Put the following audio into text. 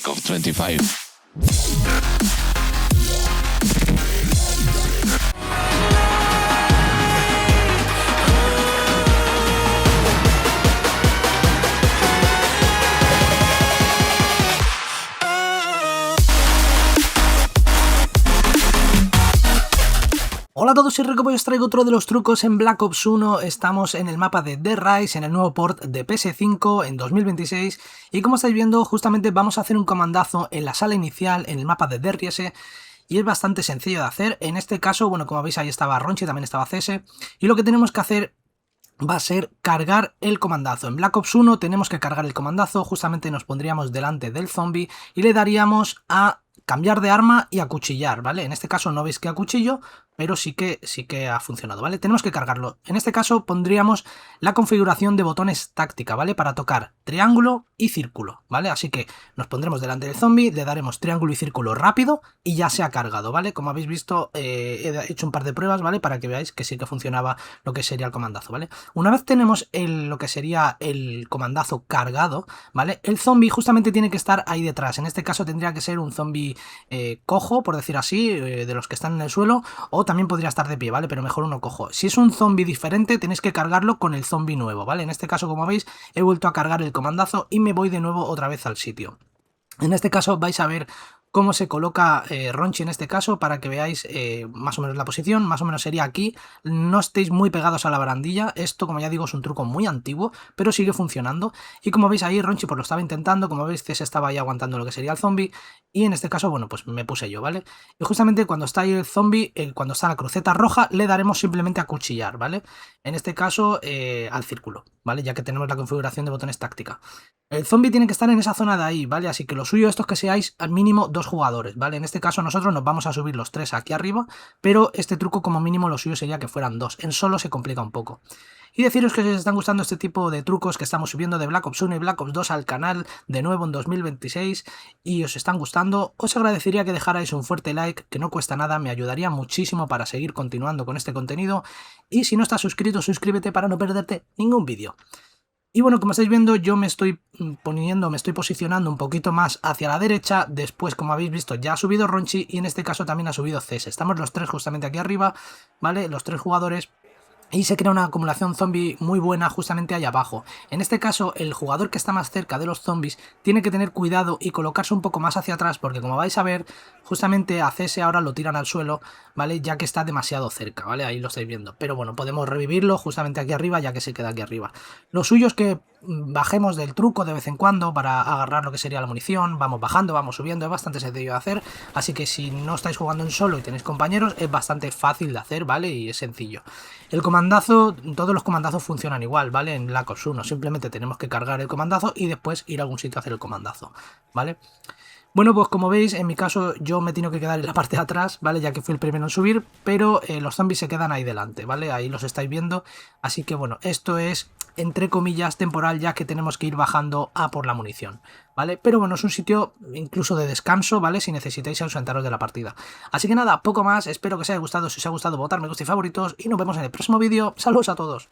Black Ops 25. Hola a todos, soy Rico, hoy os traigo otro de los trucos en Black Ops 1. Estamos en el mapa de Dead Rise, en el nuevo port de PS5 en 2026. Y como estáis viendo, justamente vamos a hacer un comandazo en la sala inicial, en el mapa de Dead Rise. Y es bastante sencillo de hacer. En este caso, bueno, como veis ahí estaba Ronchi, también estaba CS. Y lo que tenemos que hacer va a ser cargar el comandazo. En Black Ops 1 tenemos que cargar el comandazo, justamente nos pondríamos delante del zombie y le daríamos a cambiar de arma y acuchillar, ¿vale? En este caso no veis que acuchillo, pero sí que ha funcionado, ¿vale? Tenemos que cargarlo. En este caso pondríamos la configuración de botones táctica, ¿vale? Para tocar triángulo y círculo, ¿vale? Así que nos pondremos delante del zombie, le daremos triángulo y círculo rápido y ya se ha cargado, ¿vale? Como habéis visto, he hecho un par de pruebas, ¿vale? Para que veáis que sí que funcionaba lo que sería el comandazo, ¿vale? Una vez tenemos lo que sería el comandazo cargado, ¿vale? El zombie justamente tiene que estar ahí detrás. En este caso tendría que ser un zombie cojo, por decir así, de los que están en el suelo, o también podría estar de pie, ¿vale? Pero mejor uno cojo. Si es un zombie diferente, tenéis que cargarlo con el zombie nuevo, ¿vale? En este caso, como veis, he vuelto a cargar el comandazo y me voy de nuevo otra vez al sitio. En este caso vais a ver cómo se coloca Ronchi en este caso para que veáis más o menos la posición. Más o menos sería aquí. No estéis muy pegados a la barandilla. Esto, como ya digo, es un truco muy antiguo, pero sigue funcionando. Y como veis ahí, Ronchi pues lo estaba intentando. Como veis, se estaba ahí aguantando lo que sería el zombie. Y en este caso, bueno, pues me puse yo, ¿vale? Y justamente cuando está ahí el zombie, cuando está la cruceta roja, le daremos simplemente a cuchillar, ¿vale? En este caso, al círculo, ¿vale? Ya que tenemos la configuración de botones táctica. El zombie tiene que estar en esa zona de ahí, ¿vale? Así que lo suyo esto es que seáis al mínimo 2 jugadores, ¿vale? En este caso nosotros nos vamos a subir los 3 aquí arriba, pero este truco como mínimo lo suyo sería que fueran 2. En solo se complica un poco. Y deciros que si os están gustando este tipo de trucos que estamos subiendo de Black Ops 1 y Black Ops 2 al canal de nuevo en 2026 y os están gustando, os agradecería que dejarais un fuerte like, que no cuesta nada, me ayudaría muchísimo para seguir continuando con este contenido. Y si no estás suscrito, suscríbete para no perderte ningún vídeo. Y bueno, como estáis viendo, yo me estoy posicionando un poquito más hacia la derecha. Después, como habéis visto, ya ha subido Ronchi y en este caso también ha subido CS. Estamos los 3 justamente aquí arriba, ¿vale? Los 3 jugadores. Y se crea una acumulación zombie muy buena justamente ahí abajo. En este caso, el jugador que está más cerca de los zombies tiene que tener cuidado y colocarse un poco más hacia atrás, porque como vais a ver, justamente a CS ahora lo tiran al suelo, ¿vale? Ya que está demasiado cerca, ¿vale? Ahí lo estáis viendo. Pero bueno, podemos revivirlo justamente aquí arriba, ya que se queda aquí arriba. Lo suyo es que bajemos del truco de vez en cuando para agarrar lo que sería la munición. Vamos bajando, vamos subiendo, es bastante sencillo de hacer. Así que si no estáis jugando en solo y tenéis compañeros, es bastante fácil de hacer, ¿vale? Y es sencillo. El comandazo, todos los comandazos funcionan igual, ¿vale? En Black Ops 1 simplemente tenemos que cargar el comandazo y después ir a algún sitio a hacer el comandazo, ¿vale? Bueno, pues como veis, en mi caso yo me tengo que quedar en la parte de atrás, ¿vale? Ya que fui el primero en subir, pero los zombies se quedan ahí delante, ¿vale? Ahí los estáis viendo, así que bueno, esto es, entre comillas, temporal, ya que tenemos que ir bajando a por la munición, ¿vale? Pero bueno, es un sitio incluso de descanso, ¿vale? Si necesitáis ausentaros de la partida. Así que nada, poco más, espero que os haya gustado. Si os ha gustado, votar me gusta y favoritos, y nos vemos en el próximo vídeo. ¡Saludos a todos!